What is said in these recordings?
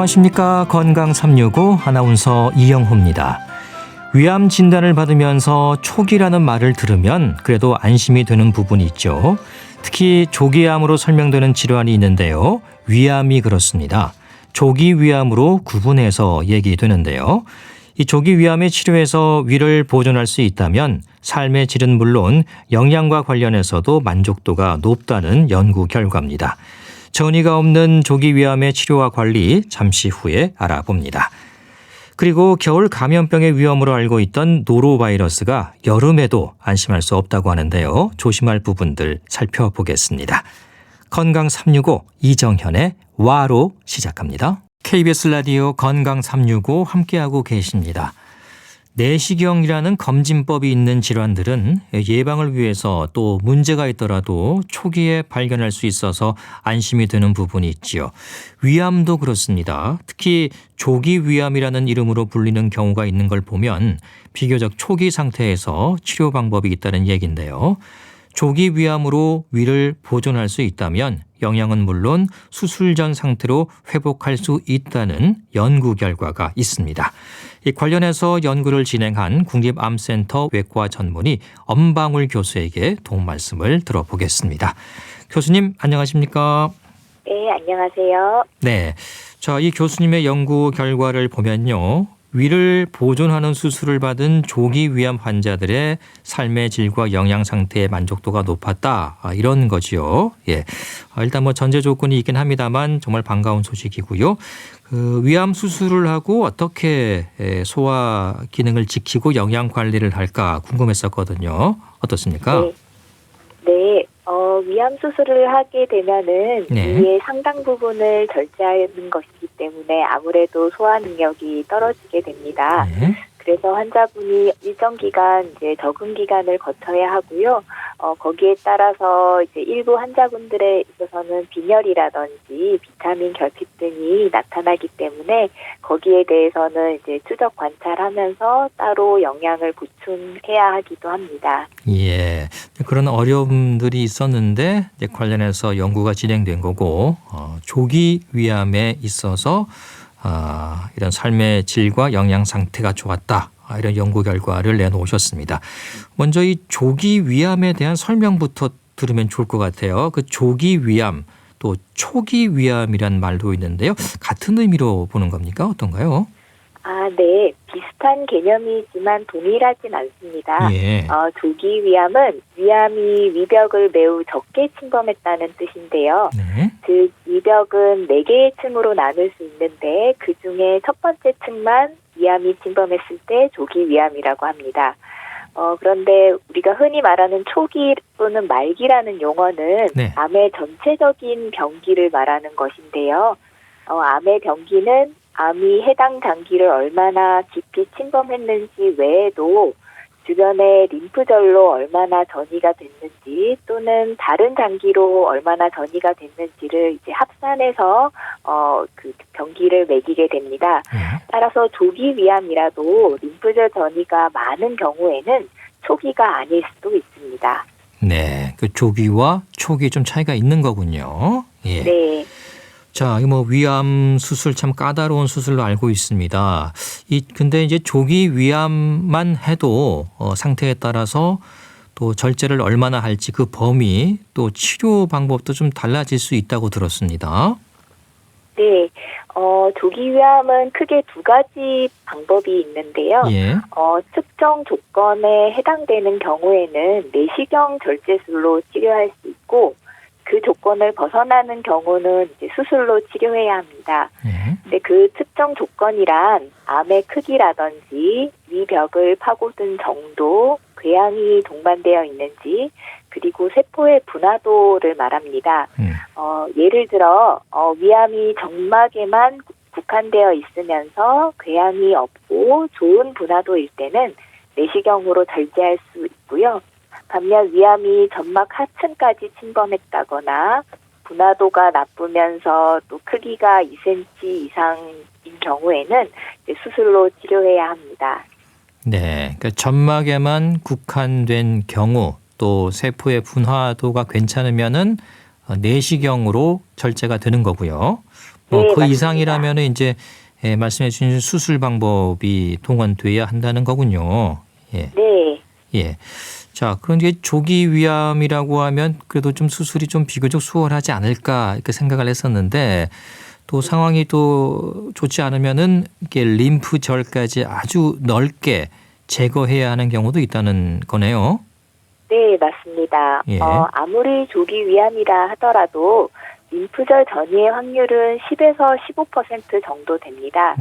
안녕하십니까. 건강 365 아나운서 이영호입니다. 위암 진단을 받으면서 초기라는 말을 들으면 그래도 안심이 되는 부분이 있죠. 특히 조기암으로 설명되는 질환이 있는데요. 위암이 그렇습니다. 조기 위암으로 구분해서 얘기되는데요. 이 조기 위암의 치료에서 위를 보존할 수 있다면 삶의 질은 물론 영양과 관련해서도 만족도가 높다는 연구 결과입니다. 전이가 없는 조기 위암의 치료와 관리 잠시 후에 알아봅니다. 그리고 겨울 감염병의 위험으로 알고 있던 노로바이러스가 여름에도 안심할 수 없다고 하는데요. 조심할 부분들 살펴보겠습니다. 건강 365 이정현의 와로 시작합니다. KBS 라디오 건강 365 함께하고 계십니다. 내시경이라는 검진법이 있는 질환들은 예방을 위해서 또 문제가 있더라도 초기에 발견할 수 있어서 안심이 되는 부분이 있지요. 위암도 그렇습니다. 특히 조기 위암이라는 이름으로 불리는 경우가 있는 걸 보면 비교적 초기 상태에서 치료 방법이 있다는 얘기인데요. 조기 위암으로 위를 보존할 수 있다면 영양은 물론 수술 전 상태로 회복할 수 있다는 연구 결과가 있습니다. 이 관련해서 연구를 진행한 국립암센터 외과 전문의 엄방울 교수에게 도움 말씀을 들어보겠습니다. 교수님 안녕하십니까? 네, 안녕하세요. 네, 자, 이 교수님의 연구 결과를 보면요. 위를 보존하는 수술을 받은 조기 위암 환자들의 삶의 질과 영양 상태의 만족도가 높았다. 이런 거지요. 예. 일단 뭐 전제 조건이 있긴 합니다만 정말 반가운 소식이고요. 위암 수술을 하고 어떻게 소화 기능을 지키고 영양 관리를 할까 궁금했었거든요. 어떻습니까? 네. 위암 수술을 하게 되면은 네. 위의 상당 부분을 절제하는 것이기 때문에 아무래도 소화 능력이 떨어지게 됩니다. 네. 그래서 환자분이 일정 기간 이제 적응 기간을 거쳐야 하고요. 거기에 따라서 이제 일부 환자분들에 있어서는 빈혈이라든지 비타민 결핍 등이 나타나기 때문에 거기에 대해서는 이제 추적 관찰하면서 따로 영양을 보충해야 하기도 합니다. 예, 그런 어려움들이 있었는데 이제 관련해서 연구가 진행된 거고 조기 위암에 있어서 이런 삶의 질과 영양 상태가 좋았다. 이런 연구 결과를 내놓으셨습니다. 먼저 이 조기 위암에 대한 설명부터 들으면 좋을 것 같아요. 그 조기 위암 또 초기 위암이란 말도 있는데요. 같은 의미로 보는 겁니까? 어떤가요? 네. 비슷한 개념이지만 동일하진 않습니다. 예. 조기 위암은 위암이 위벽을 매우 적게 침범했다는 뜻인데요. 네. 즉 위벽은 4개의 층으로 나눌 수 있는데 그중에 첫 번째 층만 위암이 침범했을 때 조기 위암이라고 합니다. 그런데 우리가 흔히 말하는 초기 또는 말기라는 용어는 네. 암의 전체적인 병기를 말하는 것인데요. 암의 병기는 암이 해당 장기를 얼마나 깊이 침범했는지 외에도 주변의 림프절로 얼마나 전이가 됐는지 또는 다른 장기로 얼마나 전이가 됐는지를 이제 합산해서 그 병기를 매기게 됩니다. 따라서 조기 위암이라도 림프절 전이가 많은 경우에는 초기가 아닐 수도 있습니다. 네, 그 조기와 초기 좀 차이가 있는 거군요. 예. 네. 자, 이 뭐 위암 수술 참 까다로운 수술로 알고 있습니다. 근데 이제 조기 위암만 해도 상태에 따라서 또 절제를 얼마나 할지 그 범위 또 치료 방법도 좀 달라질 수 있다고 들었습니다. 네. 조기 위암은 크게 2가지 방법이 있는데요. 예. 특정 조건에 해당되는 경우에는 내시경 절제술로 치료할 수 있고 그 조건을 벗어나는 경우는 이제 수술로 치료해야 합니다. 예. 근데 그 특정 조건이란 암의 크기라든지 위벽을 파고든 정도, 궤양이 동반되어 있는지, 그리고 세포의 분화도를 말합니다. 예를 들어 위암이 점막에만 국한되어 있으면서 궤양이 없고 좋은 분화도일 때는 내시경으로 절제할 수 있고요. 반면 위암이 점막 하층까지 침범했다거나 분화도가 나쁘면서 또 크기가 2cm 이상인 경우에는 이제 수술로 치료해야 합니다. 네, 그러니까 점막에만 국한된 경우 또 세포의 분화도가 괜찮으면은 내시경으로 절제가 되는 거고요. 그 맞습니다. 이상이라면 이제 말씀해 주신 수술 방법이 동원돼야 한다는 거군요. 예. 네. 예. 자, 그런데 조기 위암이라고 하면 그래도 좀 수술이 좀 비교적 수월하지 않을까 이렇게 생각을 했었는데 또 상황이 또 좋지 않으면은 이게 림프절까지 아주 넓게 제거해야 하는 경우도 있다는 거네요. 네, 맞습니다. 예. 아무리 조기 위암이라 하더라도 림프절 전이의 확률은 10에서 15% 정도 됩니다.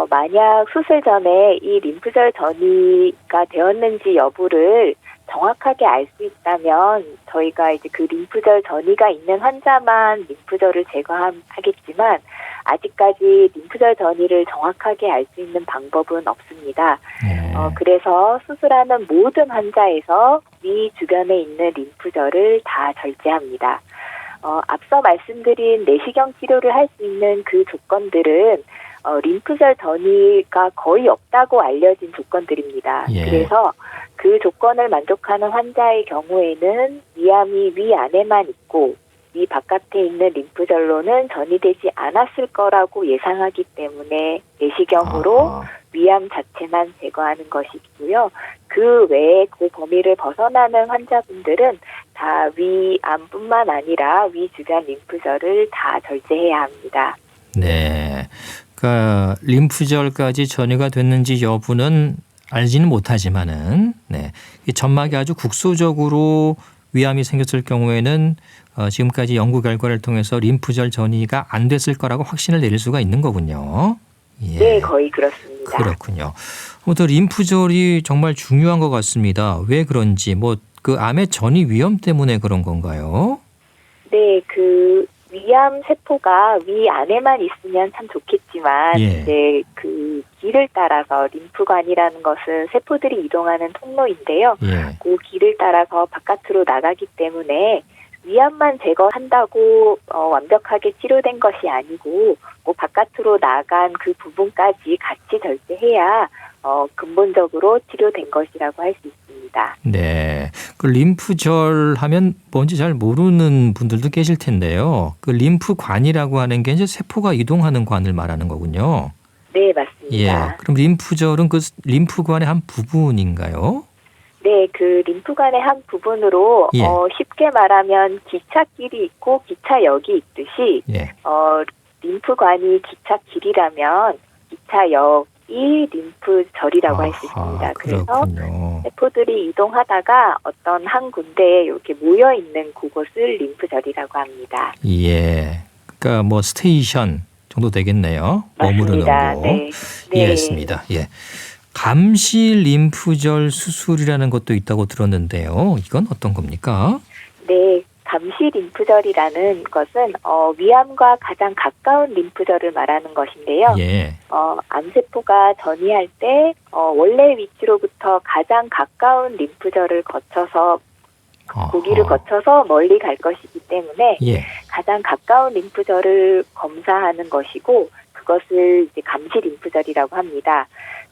만약 수술 전에 이 림프절 전이가 되었는지 여부를 정확하게 알 수 있다면 저희가 이제 그 림프절 전이가 있는 환자만 림프절을 제거하겠지만 아직까지 림프절 전이를 정확하게 알 수 있는 방법은 없습니다. 예. 그래서 수술하는 모든 환자에서 위 주변에 있는 림프절을 다 절제합니다. 앞서 말씀드린 내시경 치료를 할 수 있는 그 조건들은 림프절 전이가 거의 없다고 알려진 조건들입니다. 예. 그래서 그 조건을 만족하는 환자의 경우에는 위암이 위 안에만 있고 위 바깥에 있는 림프절로는 전이되지 않았을 거라고 예상하기 때문에 내시경으로 위암 자체만 제거하는 것이고요. 그 외에 그 범위를 벗어나는 환자분들은 다 위암뿐만 아니라 위 주변 림프절을 다 절제해야 합니다. 네. 그러니까 림프절까지 전이가 됐는지 여부는 알지는 못하지만은 네. 이 점막이 아주 국소적으로 위암이 생겼을 경우에는 지금까지 연구 결과를 통해서 림프절 전이가 안 됐을 거라고 확신을 내릴 수가 있는 거군요. 예. 네, 거의 그렇습니다. 그렇군요. 아무튼 림프절이 정말 중요한 것 같습니다. 왜 그런지 그 암의 전이 위험 때문에 그런 건가요? 네, 그 위암 세포가 위 안에만 있으면 참 좋겠지만 예. 이제 그 길을 따라서 림프관이라는 것은 세포들이 이동하는 통로인데요. 예. 그 길을 따라서 바깥으로 나가기 때문에 위암만 제거한다고 완벽하게 치료된 것이 아니고 그 바깥으로 나간 그 부분까지 같이 절제해야 근본적으로 치료된 것이라고 할 수 있습니다. 네. 그 림프절 하면 뭔지 잘 모르는 분들도 계실 텐데요. 그 림프관이라고 하는 게 이제 세포가 이동하는 관을 말하는 거군요. 네, 맞습니다. 예. 그럼 림프절은 그 림프관의 한 부분인가요? 네, 그 림프관의 한 부분으로 예. 쉽게 말하면 기차길이 있고 기차역이 있듯이 예. 림프관이 기차길이라면 기차역이 림프절이라고 할 수 있습니다. 그래서 그렇군요. 세포들이 이동하다가 어떤 한 군데에 이렇게 모여 있는 그곳을 림프절이라고 합니다. 예. 그러니까 뭐 스테이션 정도 되겠네요. 머무르는 맞습니다. 곳. 네. 이해했습니다. 예. 감시 림프절 수술이라는 것도 있다고 들었는데요. 이건 어떤 겁니까? 네, 감시 림프절이라는 것은 위암과 가장 가까운 림프절을 말하는 것인데요. 예. 암세포가 전이할 때 원래 위치로부터 가장 가까운 림프절을 거쳐서 고기를 거쳐서 멀리 갈 것이기 때문에 예. 가장 가까운 림프절을 검사하는 것이고 그것을 이제 감시 림프절이라고 합니다.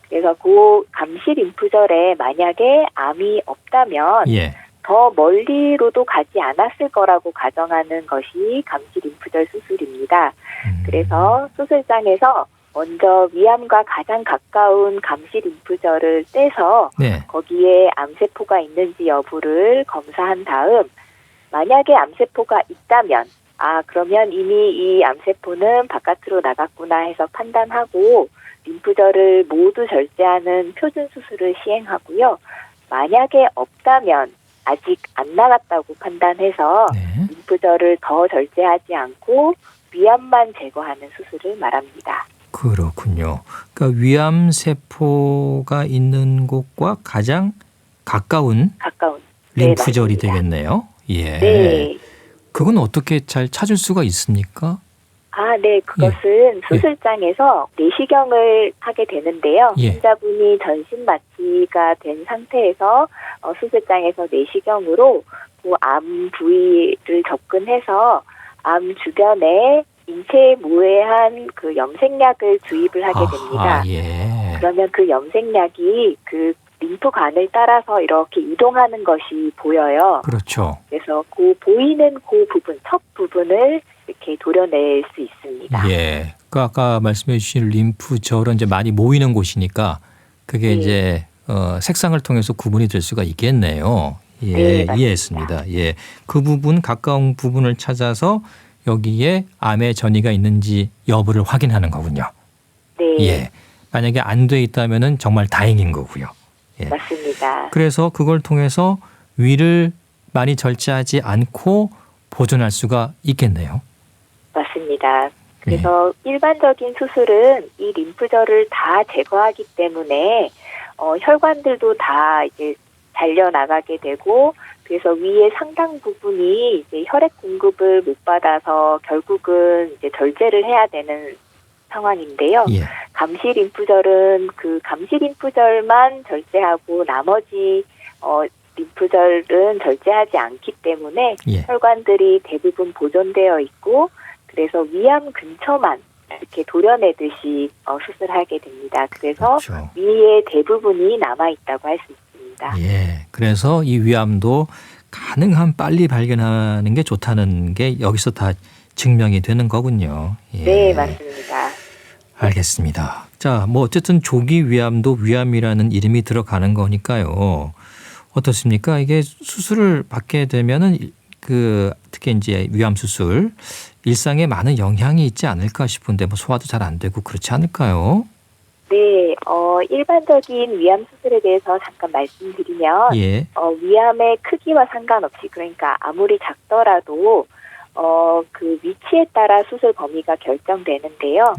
그래서 그 감시 림프절에 만약에 암이 없다면 예. 더 멀리로도 가지 않았을 거라고 가정하는 것이 감시 림프절 수술입니다. 그래서 수술장에서 먼저 위암과 가장 가까운 감시 림프절을 떼서 네. 거기에 암세포가 있는지 여부를 검사한 다음 만약에 암세포가 있다면 그러면 이미 이 암세포는 바깥으로 나갔구나 해서 판단하고 림프절을 모두 절제하는 표준 수술을 시행하고요. 만약에 없다면 아직 안 나갔다고 판단해서 네. 림프절을 더 절제하지 않고 위암만 제거하는 수술을 말합니다. 그렇군요. 그러니까 위암 세포가 있는 곳과 가장 가까운 림프절이 맞습니다. 되겠네요. 예. 네. 그건 어떻게 잘 찾을 수가 있습니까? 네. 그것은 수술장에서 내시경을 하게 되는데요. 예. 환자분이 전신 마취가 된 상태에서 수술장에서 내시경으로 그 암 부위를 접근해서 암 주변에 인체에 무해한 그 염색약을 주입을 하게 됩니다. 예. 그러면 그 염색약이 그 림프관을 따라서 이렇게 이동하는 것이 보여요. 그렇죠. 그래서 그 보이는 그 부분, 첫 부분을 이렇게 도려낼 수 있습니다. 예. 그 아까 말씀해 주신 림프절은 이제 많이 모이는 곳이니까 그게 네. 이제 색상을 통해서 구분이 될 수가 있겠네요. 예, 네, 맞습니다. 이해했습니다. 예. 그 부분 가까운 부분을 찾아서 여기에 암의 전이가 있는지 여부를 확인하는 거군요. 네, 예. 만약에 안 돼 있다면은 정말 다행인 거고요. 예. 맞습니다. 그래서 그걸 통해서 위를 많이 절제하지 않고 보존할 수가 있겠네요. 맞습니다. 그래서 일반적인 수술은 이 림프절을 다 제거하기 때문에 혈관들도 다 이제 잘려 나가게 되고, 그래서 위의 상당 부분이 이제 혈액 공급을 못 받아서 결국은 이제 절제를 해야 되는 상황인데요. 예. 감시 림프절은 그 감시 림프절만 절제하고 나머지 림프절은 절제하지 않기 때문에 예. 혈관들이 대부분 보존되어 있고, 그래서 위암 근처만 이렇게 도려내듯이 수술하게 됩니다. 그래서 그렇죠. 위의 대부분이 남아 있다고 할 수 있습니다. 예. 그래서 이 위암도 가능한 빨리 발견하는 게 좋다는 게 여기서 다 증명이 되는 거군요. 예. 네, 맞습니다. 알겠습니다. 자, 뭐 어쨌든 조기 위암도 위암이라는 이름이 들어가는 거니까요. 어떻습니까? 이게 수술을 받게 되면은 특히 이제 위암 수술 일상에 많은 영향이 있지 않을까 싶은데 뭐 소화도 잘 안 되고 그렇지 않을까요? 네, 일반적인 위암 수술에 대해서 잠깐 말씀드리면, 예. 위암의 크기와 상관없이, 그러니까 아무리 작더라도 그 위치에 따라 수술 범위가 결정되는데요.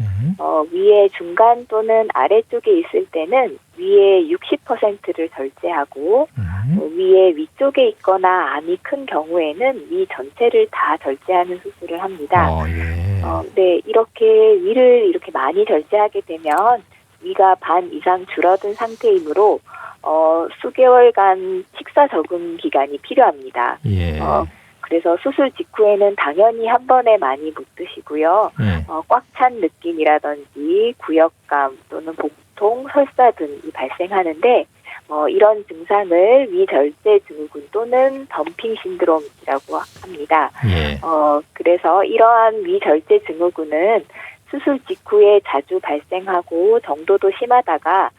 위에 중간 또는 아래쪽에 있을 때는 위에 60%를 절제하고, 위에 위쪽에 있거나 암이 큰 경우에는 위 전체를 다 절제하는 수술을 합니다. 예. 네, 이렇게 위를 이렇게 많이 절제하게 되면 위가 반 이상 줄어든 상태이므로 수개월간 식사 적응 기간이 필요합니다. 예. 그래서 수술 직후에는 당연히 한 번에 많이 못 드시고요. 예. 꽉 찬 느낌이라든지 구역감 또는 복통, 설사 등이 발생하는데 이런 증상을 위절제 증후군 또는 덤핑 신드롬이라고 합니다. 예. 그래서 이러한 위절제 증후군은 수술 직후에 자주 발생하고 정도도 심하다가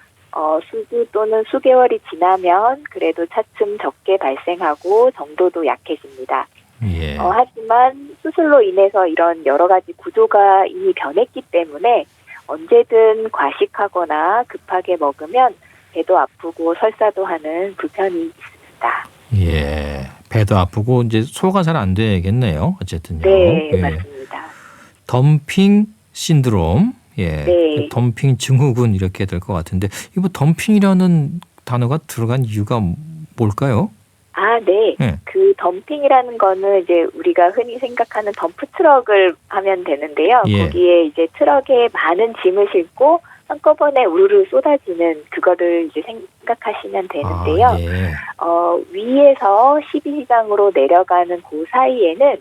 수주 또는 수개월이 지나면 그래도 차츰 적게 발생하고 정도도 약해집니다. 예. 하지만 수술로 인해서 이런 여러 가지 구조가 이미 변했기 때문에 언제든 과식하거나 급하게 먹으면 배도 아프고 설사도 하는 불편이 있습니다. 예. 배도 아프고 이제 소화가 잘 안 되겠네요. 어쨌든요. 네, 예. 맞습니다. 덤핑 신드롬. 예. 네. 덤핑 증후군 이렇게 될 것 같은데 이거 덤핑이라는 단어가 들어간 이유가 뭘까요? 네. 네. 그 덤핑이라는 거는 이제 우리가 흔히 생각하는 덤프 트럭을 하면 되는데요. 예. 거기에 이제 트럭에 많은 짐을 싣고 한꺼번에 우르르 쏟아지는 그거를 이제 생각하시면 되는데요. 예. 위에서 12지장으로 내려가는 그 사이에는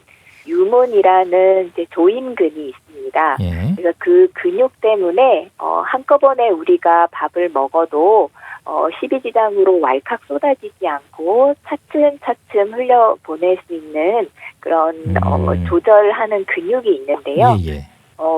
유문이라는 이제 조임근이 있습니다. 예. 그래서 그 근육 때문에 한꺼번에 우리가 밥을 먹어도 12지장으로 왈칵 쏟아지지 않고 차츰차츰 흘려보낼 수 있는 그런 조절하는 근육이 있는데요. 예.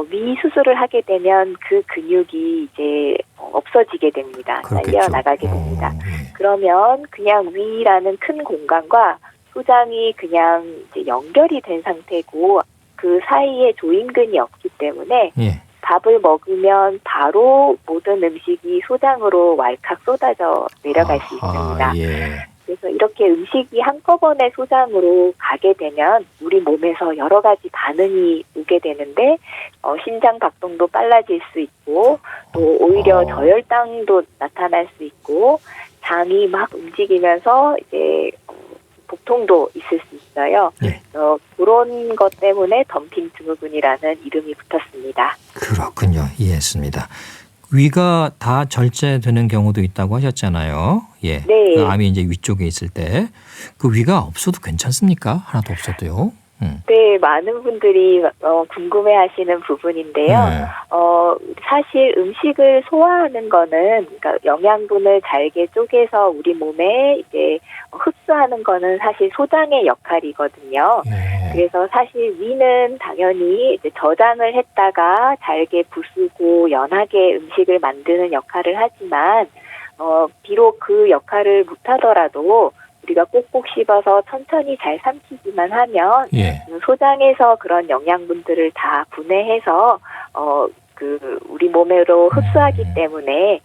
위 수술을 하게 되면 그 근육이 이제 없어지게 됩니다. 그렇겠죠. 날려나가게 됩니다. 예. 그러면 그냥 위라는 큰 공간과 소장이 그냥 이제 연결이 된 상태고 그 사이에 조임근이 없기 때문에 예. 밥을 먹으면 바로 모든 음식이 소장으로 왈칵 쏟아져 내려갈 수 있습니다. 예. 그래서 이렇게 음식이 한꺼번에 소장으로 가게 되면 우리 몸에서 여러 가지 반응이 오게 되는데 심장 박동도 빨라질 수 있고 또 오히려 저혈당도 나타날 수 있고 장이 막 움직이면서 이제 복통도 있을 수 있어요. 네. 그런 것 때문에 덤핑 증후군이라는 이름이 붙었습니다. 그렇군요. 이해했습니다. 위가 다 절제되는 경우도 있다고 하셨잖아요. 예. 네. 그 암이 이제 위쪽에 있을 때 그 위가 없어도 괜찮습니까? 하나도 없어도요. 네, 많은 분들이 궁금해하시는 부분인데요. 네. 사실 음식을 소화하는 거는 그러니까 영양분을 잘게 쪼개서 우리 몸에 이제 흡수하는 거는 사실 소장의 역할이거든요. 예. 그래서 사실 위는 당연히 이제 저장을 했다가 잘게 부수고 연하게 음식을 만드는 역할을 하지만 비록 그 역할을 못하더라도 우리가 꼭꼭 씹어서 천천히 잘 삼키기만 하면 예. 소장에서 그런 영양분들을 다 분해해서 우리 몸으로 흡수하기 때문에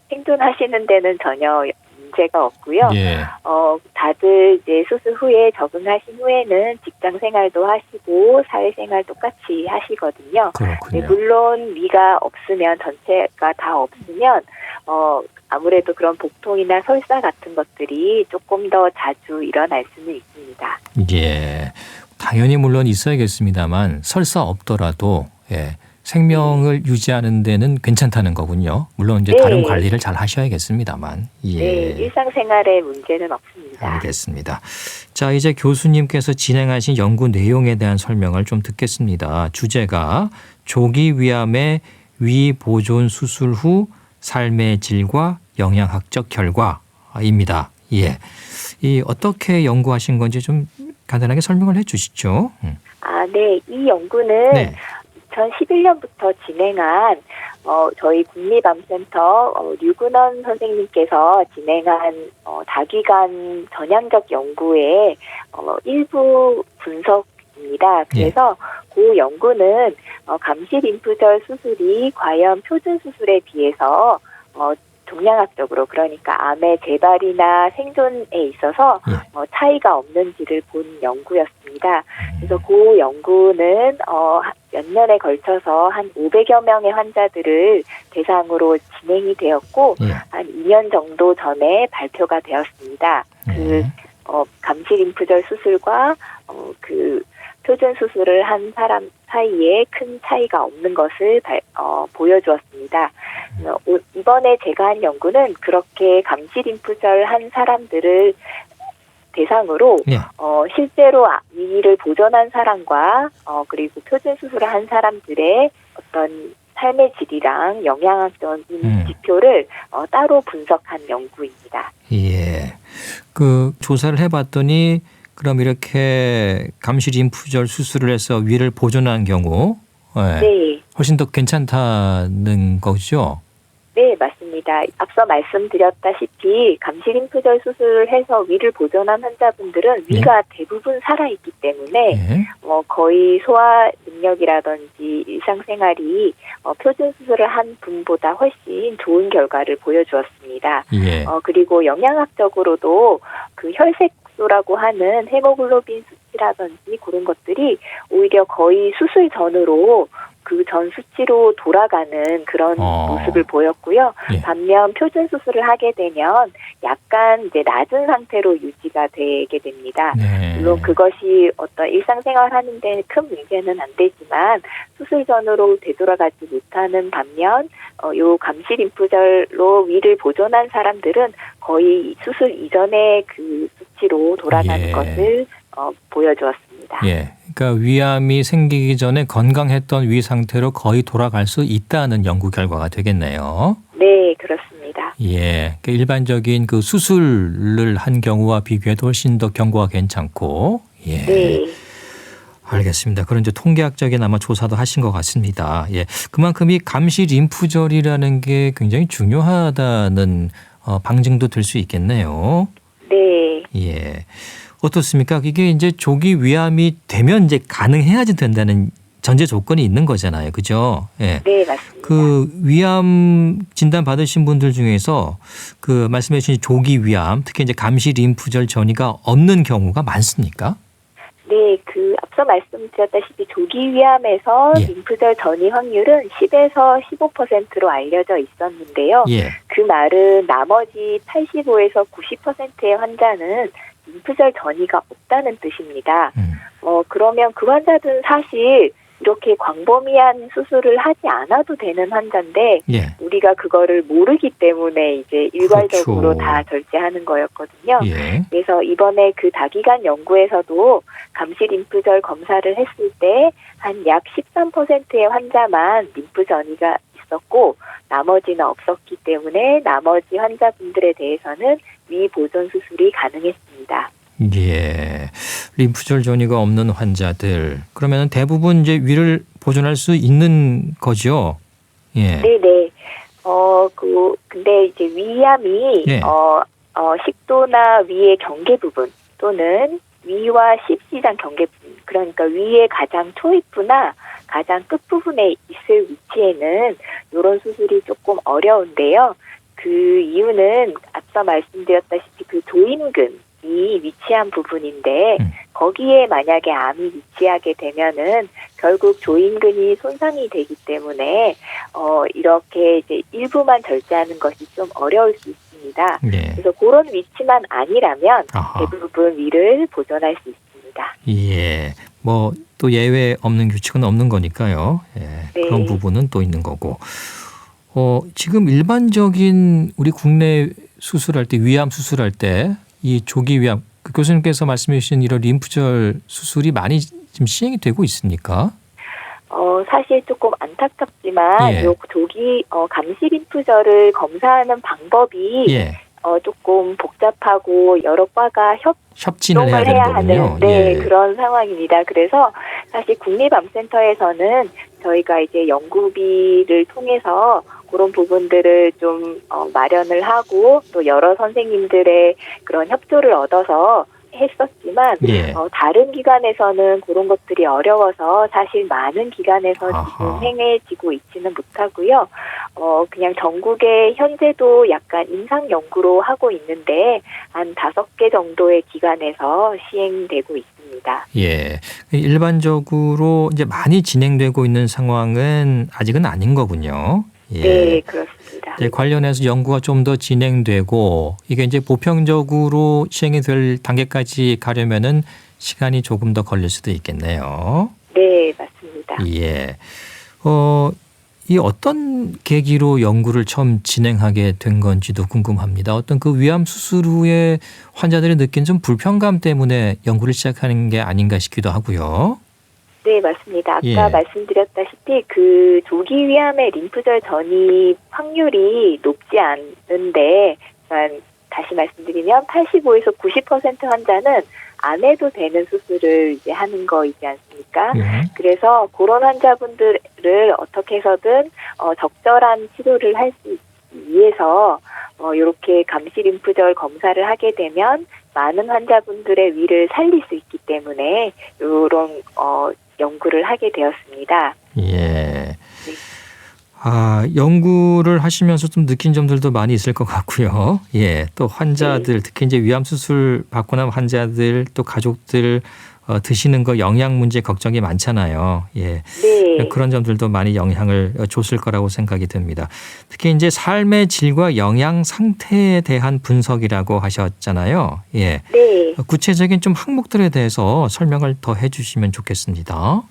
생존하시는 데는 전혀 문제가 없고요. 예. 다들 이제 수술 후에 적응하신 후에는 직장 생활도 하시고 사회생활 똑같이 하시거든요. 그렇군요. 네, 물론 위가 없으면 전체가 다 없으면 아무래도 그런 복통이나 설사 같은 것들이 조금 더 자주 일어날 수는 있습니다. 예. 당연히 물론 있어야겠습니다만 설사 없더라도 생명을 유지하는 데는 괜찮다는 거군요. 물론 이제 다른 관리를 잘 하셔야겠습니다만. 예. 네, 일상생활에 문제는 없습니다. 알겠습니다. 자, 이제 교수님께서 진행하신 연구 내용에 대한 설명을 좀 듣겠습니다. 주제가 조기 위암의 위 보존 수술 후 삶의 질과 영양학적 결과입니다. 예. 이 어떻게 연구하신 건지 좀 간단하게 설명을 해 주시죠. 네. 이 연구는 네. 2011년부터 진행한 저희 국립암센터 류근원 선생님께서 진행한 다기관 전향적 연구의 일부 분석입니다. 그래서 그 연구는 감시 림프절 수술이 과연 표준 수술에 비해서 동양학적으로 그러니까 암의 재발이나 생존에 있어서 차이가 없는지를 본 연구였습니다. 그래서 그 연구는 몇 년에 걸쳐서 한 500여 명의 환자들을 대상으로 진행이 되었고 한 2년 정도 전에 발표가 되었습니다. 감시 림프절 수술과 표준 수술을 한 사람 사이에 큰 차이가 없는 것을 보여주었습니다. 이번에 제가 한 연구는 그렇게 감시 림프절 한 사람들을 대상으로 실제로 위를 보존한 사람과 그리고 표준 수술을 한 사람들의 어떤 삶의 질이랑 영양학적인 지표를 따로 분석한 연구입니다. 예. 그 조사를 해봤더니 그럼 이렇게 감시 림프절 수술을 해서 위를 보존한 경우 훨씬 더 괜찮다는 거죠? 네, 맞습니다. 앞서 말씀드렸다시피 감시 림프절 수술을 해서 위를 보존한 환자분들은 위가 대부분 살아있기 때문에 거의 소화 능력이라든지 일상생활이 표준 수술을 한 분보다 훨씬 좋은 결과를 보여주었습니다. 그리고 영양학적으로도 그 혈색소라고 하는 헤모글로빈 수치라든지 그런 것들이 오히려 거의 수술 전으로 그 전 수치로 돌아가는 그런 모습을 보였고요. 반면 표준 수술을 하게 되면 약간 이제 낮은 상태로 유지가 되게 됩니다. 물론 그것이 어떤 일상생활 하는 데 큰 문제는 안 되지만 수술 전으로 되돌아가지 못하는 반면 요 감시 림프절로 위를 보존한 사람들은 거의 수술 이전의 그 수치로 돌아가는 것을 보여주었습니다. 그러니까 위암이 생기기 전에 건강했던 위 상태로 거의 돌아갈 수 있다는 연구 결과가 되겠네요. 네, 그렇습니다. 그러니까 일반적인 그 수술을 한 경우와 비교해도 훨씬 더 경과가 괜찮고. 네. 알겠습니다. 그런 이제 통계학적인 아마 조사도 하신 것 같습니다. 그만큼 이 감시 림프절이라는 게 굉장히 중요하다는 방증도 될 수 있겠네요. 네. 어떻습니까? 이게 이제 조기 위암이 되면 이제 가능해야지 된다는 전제 조건이 있는 거잖아요. 그죠? 네, 맞습니다. 그 위암 진단 받으신 분들 중에서 그 말씀해 주신 조기 위암, 특히 이제 감시 림프절 전이가 없는 경우가 많습니까? 네, 앞서 말씀드렸다시피 조기 위암에서 림프절 전이 확률은 10에서 15%로 알려져 있었는데요. 그 말은 나머지 85에서 90%의 환자는 림프절 전이가 없다는 뜻입니다. 그러면 그 환자들은 사실 이렇게 광범위한 수술을 하지 않아도 되는 환자인데 우리가 그거를 모르기 때문에 이제 일괄적으로 다 절제하는 거였거든요. 그래서 이번에 그 다기관 연구에서도 감시 림프절 검사를 했을 때 한 약 13%의 환자만 림프 전이가 있었고 나머지는 없었기 때문에 나머지 환자분들에 대해서는 위 보존 수술이 가능했습니다. 림프절 전이가 없는 환자들 그러면 대부분 이제 위를 보존할 수 있는 거죠. 예. 네네. 근데 이제 위암이 예. 식도나 위의 경계 부분 또는 위와 십시장 경계 부분, 그러니까 위의 가장 초입부나 가장 끝부분에 있을 위치에는 이런 수술이 조금 어려운데요. 그 이유는 앞서 말씀드렸다시피 그 조임근이 위치한 부분인데 거기에 만약에 암이 위치하게 되면은 결국 조임근이 손상이 되기 때문에 이렇게 이제 일부만 절제하는 것이 좀 어려울 수 있습니다. 예. 그래서 그런 위치만 아니라면 아하. 대부분 위를 보존할 수 있습니다. 예. 뭐 또 예외 없는 규칙은 없는 거니까요. 예. 네. 그런 부분은 또 있는 거고. 지금 일반적인 우리 국내 수술할 때 위암 수술할 때 이 조기 위암 그 교수님께서 말씀해 주신 이런 림프절 수술이 많이 지금 시행이 되고 있습니까? 사실 조금 안타깝지만 예. 요 조기 감시 림프절을 검사하는 방법이 예. 조금 복잡하고 여러 과가 협진을 해야 협동을 되는 해야 거군요. 하는 네, 예. 그런 상황입니다. 그래서 사실 국립암센터에서는 저희가 이제 연구비를 통해서 그런 부분들을 좀 마련을 하고 또 여러 선생님들의 그런 협조를 얻어서 했었지만 예. 다른 기관에서는 그런 것들이 어려워서 사실 많은 기관에서 아하. 지금 행해지고 있지는 못하고요. 그냥 전국에 현재도 약간 임상 연구로 하고 있는데 한 5개 정도의 기관에서 시행되고 있습니다. 예. 일반적으로 이제 많이 진행되고 있는 상황은 아직은 아닌 거군요. 예. 네, 그렇습니다. 네, 관련해서 연구가 좀 더 진행되고 이게 이제 보편적으로 시행이 될 단계까지 가려면은 시간이 조금 더 걸릴 수도 있겠네요. 네, 맞습니다. 예. 이 어떤 계기로 연구를 처음 진행하게 된 건지도 궁금합니다. 어떤 그 위암 수술 후에 환자들이 느낀 좀 불편감 때문에 연구를 시작하는 게 아닌가 싶기도 하고요. 네, 맞습니다. 아까 예. 말씀드렸다시피 그 조기 위암의 림프절 전이 확률이 높지 않은데, 그러니까 다시 말씀드리면 85에서 90% 환자는 안 해도 되는 수술을 이제 하는 거이지 않습니까? 예. 그래서 그런 환자분들을 어떻게 해서든 적절한 치료를 할 수 위해서 이렇게 감시 림프절 검사를 하게 되면 많은 환자분들의 위를 살릴 수 있기 때문에 이런 연구를 하게 되었습니다. 예. 연구를 하시면서 좀 느낀 점들도 많이 있을 것 같고요. 예. 또 환자들, 특히 이제 위암 수술 받고 난 환자들, 또 가족들 드시는 거 영양 문제 걱정이 많잖아요. 예. 네. 그런 점들도 많이 영향을 줬을 거라고 생각이 듭니다. 특히 이제 삶의 질과 영양 상태에 대한 분석이라고 하셨잖아요. 예. 네. 구체적인 좀 항목들에 대해서 설명을 더 해주시면 좋겠습니다.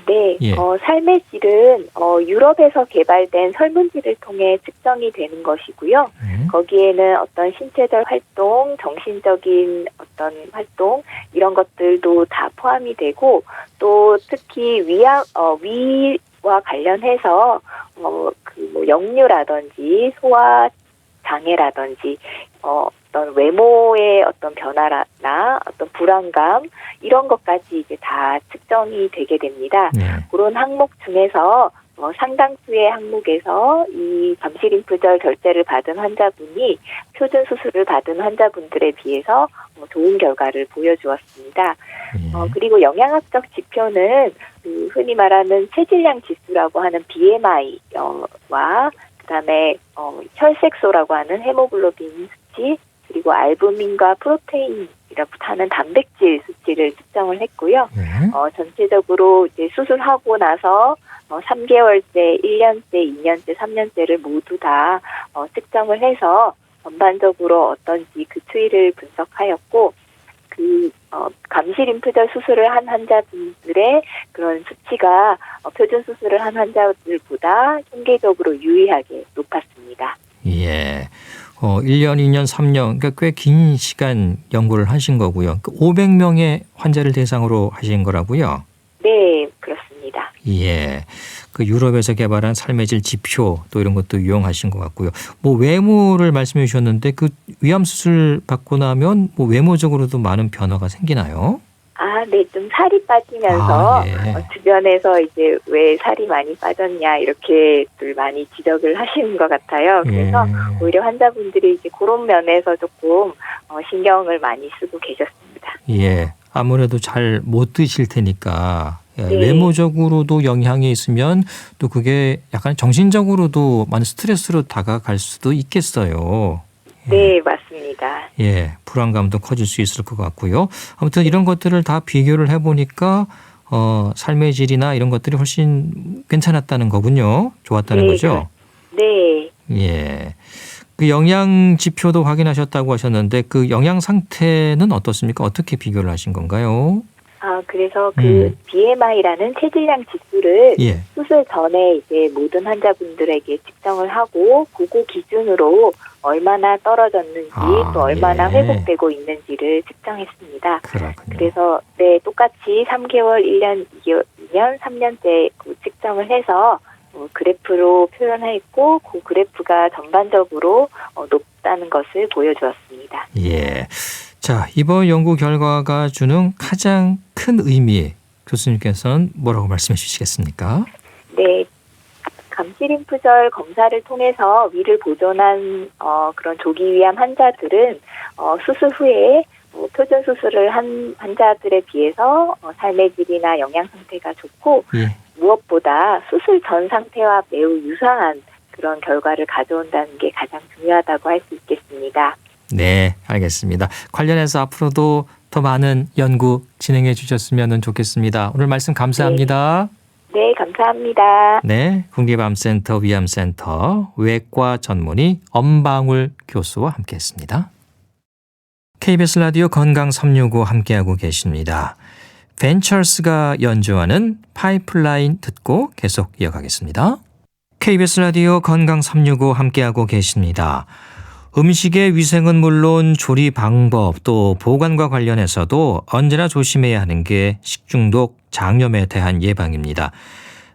네. 예. 삶의 질은 유럽에서 개발된 설문지를 통해 측정이 되는 것이고요. 거기에는 어떤 신체적 활동, 정신적인 어떤 활동 이런 것들도 다 포함이 되고 또 특히 위와 관련해서 역류라든지 소화 장애라든지 어떤 외모의 어떤 변화나 어떤 불안감 이런 것까지 이제 다 측정이 되게 됩니다. 네. 그런 항목 중에서 상당수의 항목에서 이 감시 림프절 절제를 받은 환자분이 표준 수술을 받은 환자분들에 비해서 좋은 결과를 보여주었습니다. 그리고 영양학적 지표는 흔히 말하는 체질량 지수라고 하는 BMI와 그다음에 혈색소라고 하는 헤모글로빈 수치 그리고 알부민과 프로테인이라고 하는 단백질 수치를 측정을 했고요. 전체적으로 이제 수술하고 나서 3개월째, 1년째, 2년째, 3년째를 모두 다 측정을 해서 전반적으로 어떤지 그 추이를 분석하였고 감시 림프절 수술을 한 환자분들의 그런 수치가 표준 수술을 한 환자들보다 통계적으로 유의하게 높았습니다. 예. 1년, 2년, 3년, 그러니까 꽤 긴 시간 연구를 하신 거고요. 500명의 환자를 대상으로 하신 거라고요? 네, 그렇습니다. 예. 그 유럽에서 개발한 삶의 질 지표 또 이런 것도 이용하신 것 같고요. 뭐 외모를 말씀해 주셨는데 그 위암 수술 받고 나면 뭐 외모적으로도 많은 변화가 생기나요? 네, 좀 살이 빠지면서 예. 주변에서 이제 왜 살이 많이 빠졌냐 이렇게들 많이 지적을 하시는 것 같아요. 그래서 예. 오히려 환자분들이 이제 그런 면에서 조금 신경을 많이 쓰고 계셨습니다. 예. 아무래도 잘 못 드실 테니까 예, 네. 외모적으로도 영향이 있으면 또 그게 약간 정신적으로도 많은 스트레스로 다가갈 수도 있겠어요. 네, 맞습니다. 예, 불안감도 커질 수 있을 것 같고요. 아무튼 이런 것들을 다 비교를 해보니까 삶의 질이나 이런 것들이 훨씬 괜찮았다는 거군요. 좋았다는 네, 거죠. 네. 예. 그 영양 지표도 확인하셨다고 하셨는데 그 영양 상태는 어떻습니까? 어떻게 비교를 하신 건가요? 그래서 그 BMI라는 체질량 지수를 예. 수술 전에 이제 모든 환자분들에게 측정을 하고 그거 기준으로 얼마나 떨어졌는지 또 얼마나 예. 회복되고 있는지를 측정했습니다. 그렇군요. 그래서 네, 똑같이 3개월, 1년, 2년, 3년째 측정을 해서 그래프로 표현했고 그 그래프가 전반적으로 높다는 것을 보여주었습니다. 예. 자, 이번 연구 결과가 주는 가장 큰 의미 교수님께서는 뭐라고 말씀해 주시겠습니까? 네. 감시림프절 검사를 통해서 위를 보존한 그런 조기위암 환자들은 수술 후에 표준 수술을 한 환자들에 비해서 삶의 질이나 영양 상태가 좋고 예. 무엇보다 수술 전 상태와 매우 유사한 그런 결과를 가져온다는 게 가장 중요하다고 할 수 있겠습니다. 네, 알겠습니다. 관련해서 앞으로도 더 많은 연구 진행해 주셨으면 좋겠습니다. 오늘 말씀 감사합니다. 네, 감사합니다. 네, 국립암센터 위암센터 외과 전문의 엄방울 교수와 함께했습니다. KBS 라디오 건강 365 함께하고 계십니다. 벤처스가 연주하는 파이프라인 듣고 계속 이어가겠습니다. KBS 라디오 건강 365 함께하고 계십니다. 음식의 위생은 물론 조리 방법 또 보관과 관련해서도 언제나 조심해야 하는 게 식중독, 장염에 대한 예방입니다.